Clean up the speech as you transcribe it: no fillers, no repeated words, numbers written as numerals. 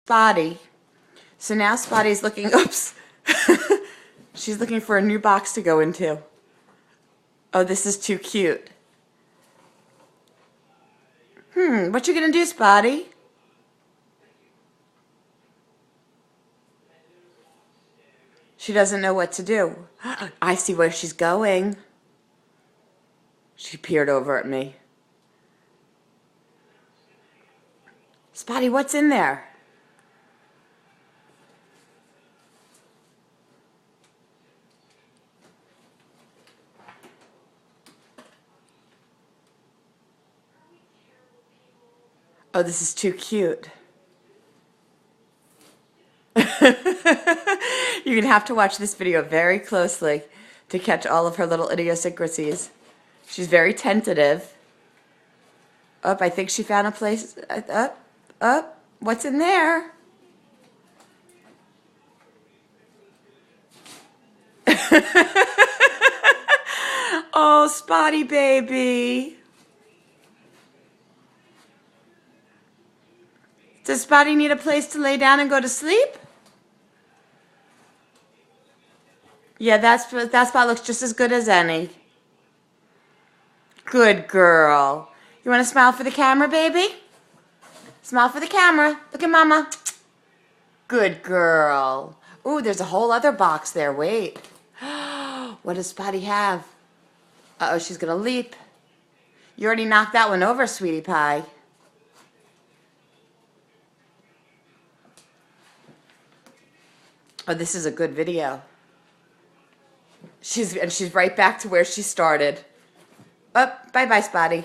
Spotty. So now Spotty's looking, oops. She's looking for a new box to go into. Oh, this is too cute. What you gonna do, Spotty? She doesn't know what to do. I see where she's going. She peered over at me. Spotty, what's in there? Oh, this is too cute. You're going to have to watch this video very closely to catch all of her little idiosyncrasies. She's very tentative. Oh, I think she found a place. What's in there? Oh, Spotty baby. Does Spotty need a place to lay down and go to sleep? Yeah, that spot looks just as good as any. Good girl. You want to smile for the camera, baby? Smile for the camera. Look at Mama. Good girl. Ooh, there's a whole other box there. Wait. What does Spotty have? Uh-oh, she's going to leap. You already knocked that one over, sweetie pie. Oh, this is a good video. She's right back to where she started. Oh, bye-bye, Spotty.